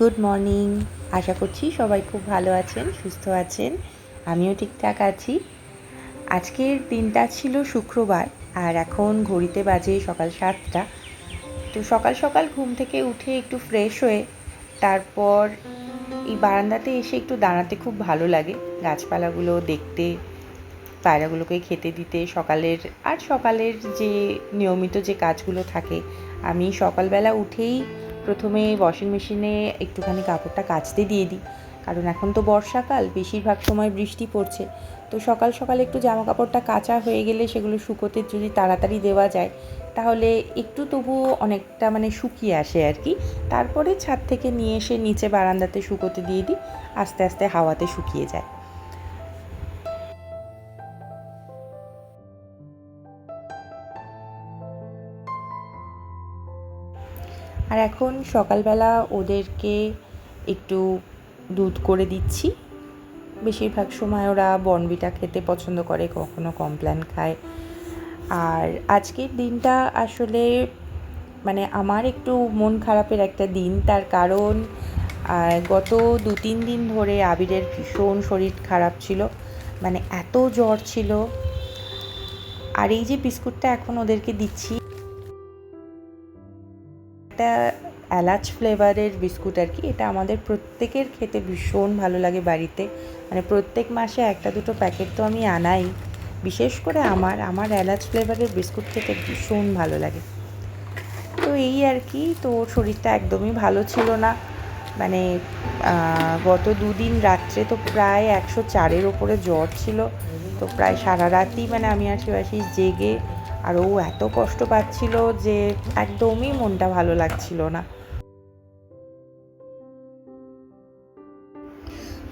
Good morning. আশা করছি সবাই খুব ভালো আছেন, সুস্থ আছেন। আমিও ঠিকঠাক আছি। আজকের দিনটা ছিল শুক্রবার, আর এখন ঘড়িতে বাজে সকাল 7টা। তো সকাল সকাল ঘুম থেকে উঠে একটু ফ্রেশ হয়ে তারপর এই বারান্দাতে এসে একটু দাঁড়াতে খুব ভালো লাগে, গাছপালাগুলো দেখতে, পায়রাগুলোকে খেতে দিতে। সকালের যে নিয়মিত যে কাজগুলো থাকে, আমি সকালবেলা উঠেই প্রথমে ওয়াশিং মেশিনে একটুখানি কাপড়টা কাচতে দিয়ে দিই, কারণ এখন তো বর্ষাকাল, বেশিরভাগ সময় বৃষ্টি পড়ছে। তো সকাল সকাল একটু জামা কাপড়টা কাচা হয়ে গেলে সেগুলো শুকোতে যদি তাড়াতাড়ি দেওয়া যায়, তাহলে একটু তবুও অনেকটা শুকিয়ে আসে আর কি। তারপরে ছাদ থেকে নিয়ে এসে নিচে বারান্দাতে শুকোতে দিয়ে দিই, আস্তে আস্তে হাওয়াতে শুকিয়ে যায়। আর এখন সকালবেলা ওদেরকে একটু দুধ করে দিচ্ছি। বেশিরভাগ সময় ওরা বর্নভিটা খেতে পছন্দ করে, কখনো কমপ্ল্যান খায়। আর আজকের দিনটা আসলে আমার একটু মন খারাপের একটা দিন। তার কারণ গত 2-3 দিন ধরে আবিরের ভীষণ শরীর খারাপ ছিল, এত জ্বর ছিল। আর এই যে বিস্কুটটা এখন ওদেরকে দিচ্ছি, একটা এলাচ ফ্লেভারের বিস্কুট আর কি। এটা আমাদের প্রত্যেকের খেতে ভীষণ ভালো লাগে বাড়িতে, প্রত্যেক মাসে 1-2 প্যাকেট তো আমি আনাই। বিশেষ করে আমার এলাচ ফ্লেভারের বিস্কুট খেতে ভীষণ ভালো লাগে। তো এই আর কি। তো ওর শরীরটা একদমই ভালো ছিল না, মানে গত 2 দিন রাত্রে তো প্রায় 104-এর ওপরে জ্বর ছিল। তো প্রায় সারা রাতই আমি আশেপাশে জেগে, আর ও এত কষ্ট পাচ্ছিল যে একদমই মনটা ভালো লাগছিল না।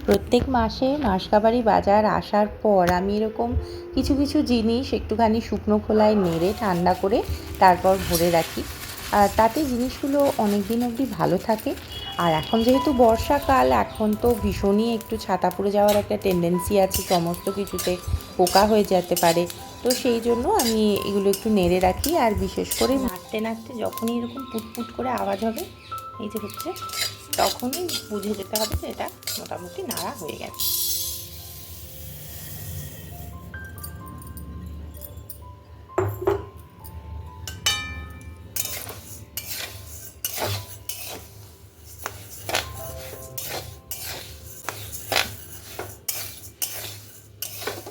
প্রত্যেক মাসে মাসকাবারি বাজার আসার পর আমি এরকম কিছু কিছু জিনিস একটুখানি শুকনো খোলায় নেড়ে ঠান্ডা করে তারপর ভরে রাখি। আর তাতে জিনিসগুলো অনেক দিন অবধি ভালো থাকে। আর এখন যেহেতু বর্ষাকাল, এখন তো ভীষণই একটু ছাতা পড়ে যাওয়ার একটা টেন্ডেন্সি আছে, সমস্ত কিছুতে পোকা হয়ে যেতে পারে। তো সেই জন্য আমি এগুলো একটু নেড়ে রাখি। আর বিশেষ করে নাড়তে নাড়তে যখনই এরকম পুটপুট করে আওয়াজ হবে, এই যে হচ্ছে, তখনই বুঝে যেতে হবে যে এটা মোটামুটি নাড়া হয়ে গেছে।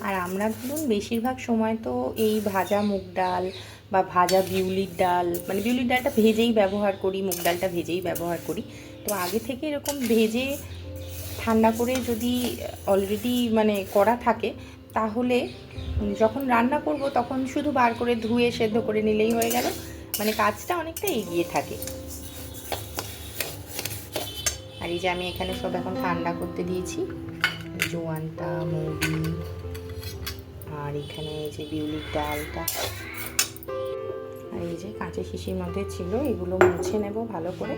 আর আমরা ধরুন বেশিরভাগ সময় তো এই ভাজা মুগ ডাল বা ভাজা বিউলির ডাল, বিউলির ডালটা ভেজেই ব্যবহার করি, মুগ ডালটা ভেজেই ব্যবহার করি। তো আগে থেকে এরকম ভেজে ঠান্ডা করে যদি অলরেডি করা থাকে, তাহলে যখন রান্না করব তখন শুধু বার করে ধুয়ে সেদ্ধ করে নিলেই হয়ে গেল, কাজটা অনেকটা এগিয়ে থাকে। আর এই যে আমি এখানে সব এখন ঠান্ডা করতে দিয়েছি, জোয়ানটা, মৌরি, আর এখানে এই যে বিউলির ডালটা। আর এই যে কাঁচের শিশির মধ্যে ছিল, এগুলো মুছে নেব ভালো করে।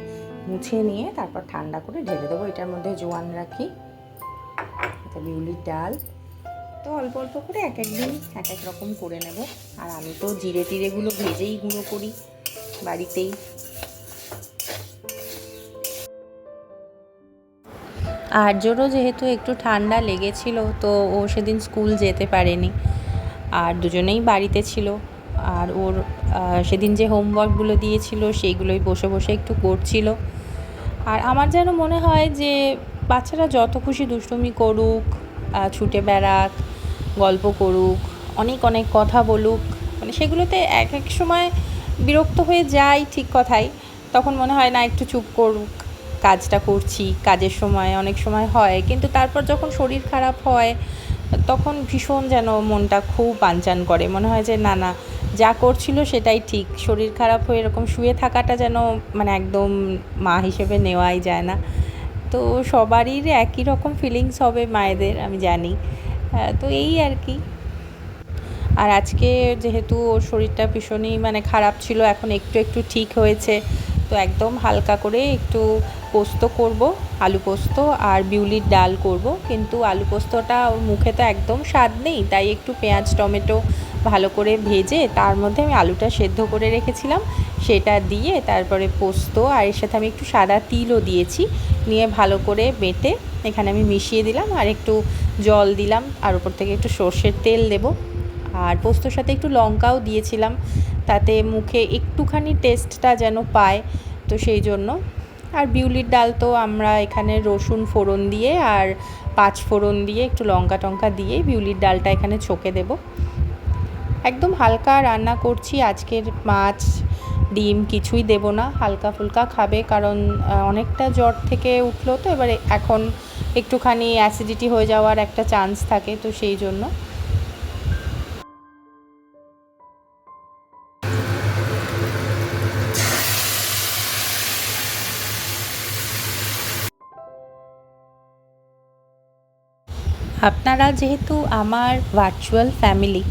মুছে নিয়ে তারপর ঠান্ডা করে ঢেলে দেবো। এটার মধ্যে জোয়ান রাখি, এটা বিউলির ডাল। তো অল্প অল্প করে এক এক দিন এক এক রকম করে নেব। আর আমি তো জিরে টিরেগুলো ভেজেই গুঁড়ো করি বাড়িতেই। আর্যরও যেহেতু একটু ঠান্ডা লেগেছিল, তো ও সেদিন স্কুল যেতে পারেনি, আর দুজনেই বাড়িতে ছিল। আর ওর সেদিন যে হোমওয়ার্কগুলো দিয়েছিল সেইগুলোই বসে বসে একটু করছিল। আর আমার যেন মনে হয় যে বাচ্চারা যত খুশি দুষ্টুমি করুক, ছুটে বেড়াক, গল্প করুক, অনেক অনেক কথা বলুক, সেগুলোতে এক এক সময় বিরক্ত হয়ে যায়, ঠিক কথাই। তখন মনে হয় না একটু চুপ করুক, কাজটা করছি। কাজের সময় অনেক সময় হয়, কিন্তু তারপর যখন শরীর খারাপ হয় তখন ভীষণ যেন মনটা খুব বানচান করে, মনে হয় যে না না, যা করছিল সেটাই ঠিক। শরীর খারাপ হয়ে এরকম শুয়ে থাকাটা যেন একদম মা হিসেবে নেওয়াই যায় না। তো সবারই একই রকম ফিলিংস হবে মায়েদের, আমি জানি। তো এই আর কি। আর আজকে যেহেতু ওর শরীরটা ভীষণই খারাপ ছিল, এখন একটু একটু ঠিক হয়েছে। তো একদম হালকা করে একটু পোস্ত করব, আলু পোস্ত আর বিউলির ডাল করব। কিন্তু আলু পোস্তটা ওর মুখে তো একদম স্বাদ নেই, তাই একটু পেঁয়াজ টমেটো ভালো করে ভেজে তার মধ্যে আমি আলুটা সেদ্ধ করে রেখেছিলাম, সেটা দিয়ে তারপরে পোস্ত আর এর সাথে আমি একটু সাদা তিলও দিয়েছি, নিয়ে ভালো করে বেটে এখানে আমি মিশিয়ে দিলাম আর একটু জল দিলাম আর ওপর থেকে একটু সর্ষের তেল দেব। আর পোস্তর সাথে একটু লঙ্কাও দিয়েছিলাম, তাতে মুখে একটুখানি টেস্টটা যেন পায়, তো সেই জন্য। আর বিউলির ডাল তো আমরা এখানে রসুন ফোড়ন দিয়ে আর 5 ফোড়ন দিয়ে একটু লঙ্কা টঙ্কা দিয়ে বিউলির ডালটা এখানে ছকে দেব। একদম হালকা রান্না করছি, আজকের মাছ ডিম কিছুই দেব না, হালকা ফুলকা খাবে, কারণ অনেকটা জ্বর থেকে উঠলো তো এবারে এখন একটুখানি অ্যাসিডিটি হয়ে যাওয়ার একটা চান্স থাকে, তো সেই জন্য। আপনারা যেহেতু আমার ভার্চুয়াল ফ্যামিলি,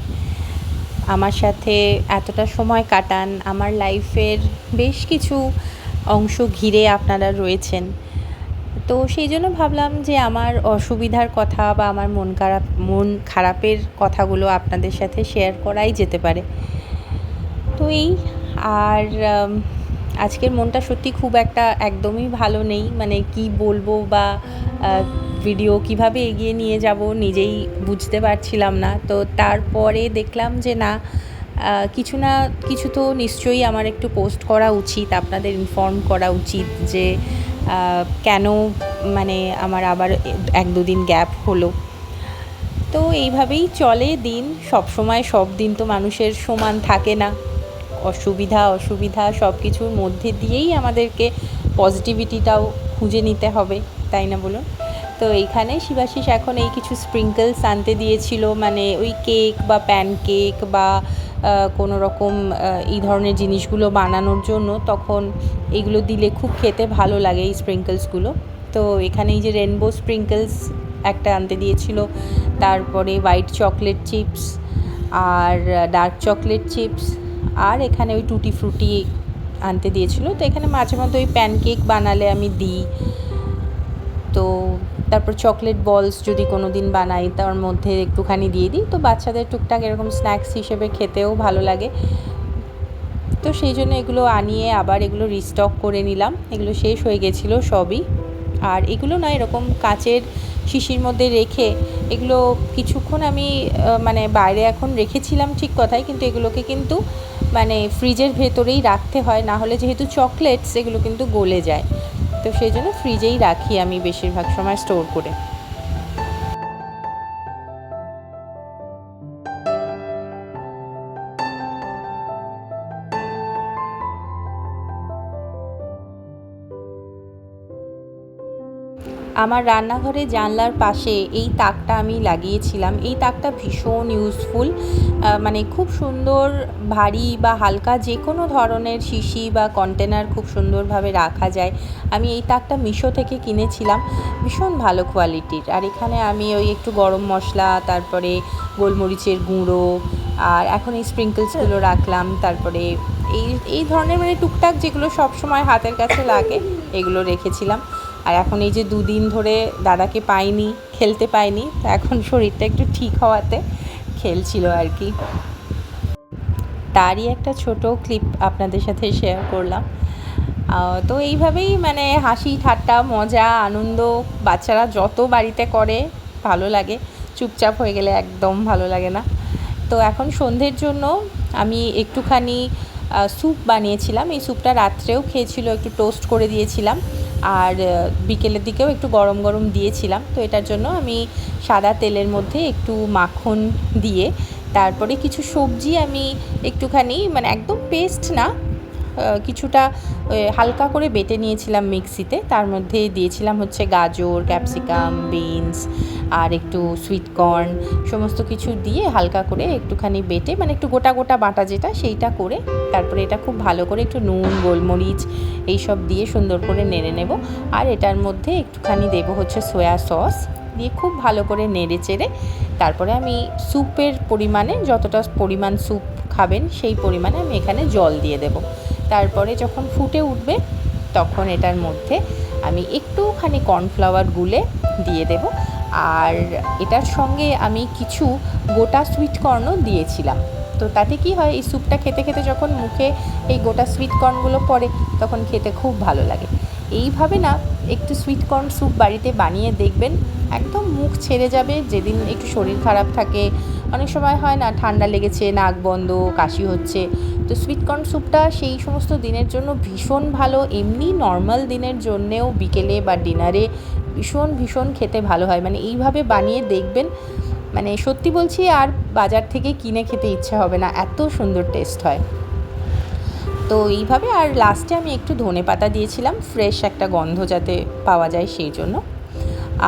আমার সাথে এতটা সময় কাটান, আমার লাইফের বেশ কিছু অংশ ঘিরে আপনারা রয়েছেন, তো সেই জন্য ভাবলাম যে আমার অসুবিধার কথা বা আমার মন খারাপের কথাগুলো আপনাদের সাথে শেয়ার করাই যেতে পারে। তো এই আর আজকের মনটা সত্যি খুব একটা একদমই ভালো নেই, মানে কি বলবো বা ভিডিও কিভাবে এগিয়ে নিয়ে যাব নিজেই বুঝতে পারছিলাম না। তো তারপরে দেখলাম যে না, না কিছু তো নিশ্চয়ই আমার একটু পোস্ট করা উচিত, আপনাদের ইনফর্ম করা উচিত যে কেন মানে আমার আবার 1-2 দিন গ্যাপ হলো। তো এইভাবেই চলে দিন, সবসময় সব দিন তো মানুষের সমান থাকে না, অসুবিধা সব কিছুর মধ্যে দিয়েই আমাদেরকে পজিটিভিটিটাও খুঁজে নিতে হবে, তাই না বলুন? তো এইখানে শিবাশিস এখন এই কিছু স্প্রিঙ্কলস আনতে দিয়েছিল, মানে ওই কেক বা প্যানকেক বা কোনো রকম এই ধরনের জিনিসগুলো বানানোর জন্য, তখন এগুলো দিলে খুব খেতে ভালো লাগে এই স্প্রিঙ্কলসগুলো। তো এখানে এই যে রেনবো স্প্রিঙ্কলস একটা আনতে দিয়েছিল, তারপরে হোয়াইট চকলেট চিপস আর ডার্ক চকলেট চিপস, আর এখানে ওই টুটি ফ্রুটি আনতে দিয়েছিল। তো এখানে মাঝে মধ্যে ওই প্যানকেক বানালে আমি দিই, তো তারপর চকলেট বলস যদি কোনো দিন বানাই তার মধ্যে একটুখানি দিয়ে দিই, তো বাচ্চাদের টুকটাক এরকম স্ন্যাক্স হিসেবে খেতেও ভালো লাগে। তো সেই জন্য এগুলো আনিয়ে আবার এগুলো রিস্টক করে নিলাম, এগুলো শেষ হয়ে গেছিলো সবই। আর এগুলো না এরকম কাচের শিশির মধ্যে রেখে এগুলো কিছুক্ষণ আমি মানে বাইরে এখন রেখেছিলাম ঠিক কথাই, কিন্তু এগুলোকে কিন্তু মানে ফ্রিজের ভেতরেই রাখতে হয়, না হলে যেহেতু চকলেটস এগুলো কিন্তু গলে যায়, তো সেই জন্য ফ্রিজেই রাখি আমি বেশিরভাগ সময় স্টোর করে। আমার রান্নাঘরে জানলার পাশে এই তাকটা আমি লাগিয়েছিলাম, এই তাকটা ভীষণ ইউজফুল, মানে খুব সুন্দর ভারী বা হালকা যে কোনো ধরনের শিশি বা কন্টেনার খুব সুন্দরভাবে রাখা যায়। আমি এই তাকটা মিশো থেকে কিনেছিলাম, ভীষণ ভালো কোয়ালিটির। আর এখানে আমি ওই একটু গরম মশলা, তারপরে গোলমরিচের গুঁড়ো, আর এখন এই স্প্রিঙ্কলসগুলো রাখলাম, তারপরে এই এই ধরনের মানে টুকটাক যেগুলো সব সময় হাতের কাছে লাগে এগুলো রেখেছিলাম। আর এখন এই যে 2 দিন ধরে দাদাকে পাইনি, খেলতে পাইনি, তো এখন শরীরটা একটু ঠিক হওয়াতে খেলছিল আর কি। তারই একটা ছোট ক্লিপ আপনাদের সাথে শেয়ার করলাম। তো এইভাবেই মানে হাসি ঠাট্টা মজা আনন্দ বাচ্চারা যত বাড়িতে করে ভালো লাগে, চুপচাপ হয়ে গেলে একদম ভালো লাগে না। তো এখন সন্ধ্যের জন্য আমি একটুখানি স্যুপ বানিয়েছিলাম, এই স্যুপটা রাত্রেও খেয়েছিল, একটু টোস্ট করে দিয়েছিলাম আর বিকেলের দিকেও একটু গরম গরম দিয়েছিলাম। তো এটার জন্য আমি সাদা তেলের মধ্যে একটু মাখন দিয়ে তারপরে কিছু সবজি আমি একটুখানি মানে একদম পেস্ট না, কিছুটা হালকা করে বেটে নিয়েছিলাম মিক্সিতে, তার মধ্যে দিয়েছিলাম হচ্ছে গাজর, ক্যাপসিকাম, বিনস আর একটু সুইট কর্ন, সমস্ত কিছু দিয়ে হালকা করে একটুখানি বেটে মানে একটু গোটা গোটা বাটা যেটা সেইটা করে, তারপরে এটা খুব ভালো করে একটু নুন গোলমরিচ এইসব দিয়ে সুন্দর করে নেড়ে নেব। আর এটার মধ্যে একটুখানি দেবো হচ্ছে সয়া সস, দিয়ে খুব ভালো করে নেড়ে চেড়ে তারপরে আমি স্যুপের পরিমাণে যতটা পরিমাণ স্যুপ খাবেন সেই পরিমাণে আমি এখানে জল দিয়ে দেব। তারপরে যখন ফুটে উঠবে তখন এটার মধ্যে আমি একটুখানি কর্নফ্লাওয়ার গুলে দিয়ে দেব। আর এটার সঙ্গে আমি কিছু গোটা সুইট কর্নও দিয়েছিলাম, তো তাতে কি হয়, এই স্যুপটা খেতে খেতে যখন মুখে এই গোটা সুইট কর্নগুলো পড়ে তখন খেতে খুব ভালো লাগে। এইভাবে না একটু সুইট কর্ন স্যুপ বাড়িতে বানিয়ে দেখবেন, একদম মুখ ছেড়ে যাবে। যেদিন একটু শরীর খারাপ থাকে, অনেক সময় হয় না ঠান্ডা লেগেছে, নাক বন্ধ, কাশি হচ্ছে, তো সুইট কর্ন স্যুপটা সেই সমস্ত দিনের জন্য ভীষণ ভালো। এমনি নর্মাল দিনের জন্যেও বিকেলে বা ডিনারে ভীষণ ভীষণ খেতে ভালো হয়। মানে এইভাবে বানিয়ে দেখবেন, মানে সত্যি বলছি আর বাজার থেকে কিনে খেতে ইচ্ছে হবে না, এত সুন্দর টেস্ট হয়। তো এইভাবে, আর লাস্টে আমি একটু ধনেপাতা দিয়েছিলাম, ফ্রেশ একটা গন্ধ যাতে পাওয়া যায় সেই জন্য।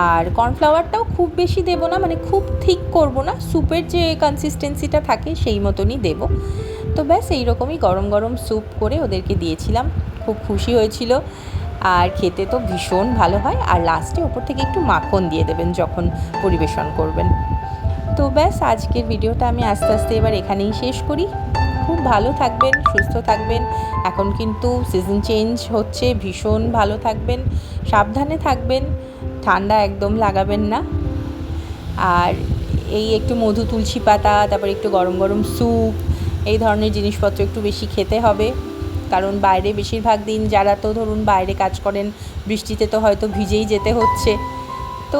আর কর্নফ্লাওয়ারটাও খুব বেশি দেবো না, মানে খুব থিক করবো না, স্যুপের যে কনসিস্টেন্সিটা থাকে সেই মতনই দেবো। তো ব্যাস এইরকমই গরম গরম স্যুপ করে ওদেরকে দিয়েছিলাম, খুব খুশি হয়েছিল। আর খেতে তো ভীষণ ভালো হয়। আর লাস্টে ওপর থেকে একটু মাখন দিয়ে দেবেন যখন পরিবেশন করবেন। তো ব্যাস আজকের ভিডিওটা আমি আস্তে আস্তে এবার এখানেই শেষ করি। খুব ভালো থাকবেন, সুস্থ থাকবেন। এখন কিন্তু সিজন চেঞ্জ হচ্ছে, ভীষণ ভালো থাকবেন, সাবধানে থাকবেন, ঠান্ডা একদম লাগাবেন না। আর এই একটু মধু, তুলসী পাতা, তারপর একটু গরম গরম স্যুপ, এই ধরনের জিনিসপত্র একটু বেশি খেতে হবে। কারণ বাইরে বেশিরভাগ দিন যারা তো ধরুন বাইরে কাজ করেন, বৃষ্টিতে তো হয়তো ভিজেই যেতে হচ্ছে। তো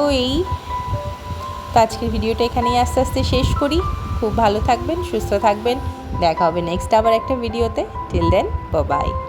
আজকের ভিডিওটা এখানেই আস্তে আস্তে শেষ করি। খুব ভালো থাকবেন, সুস্থ থাকবেন। দেখা হবে নেক্সট আবার একটা ভিডিওতে। Till then, bye by.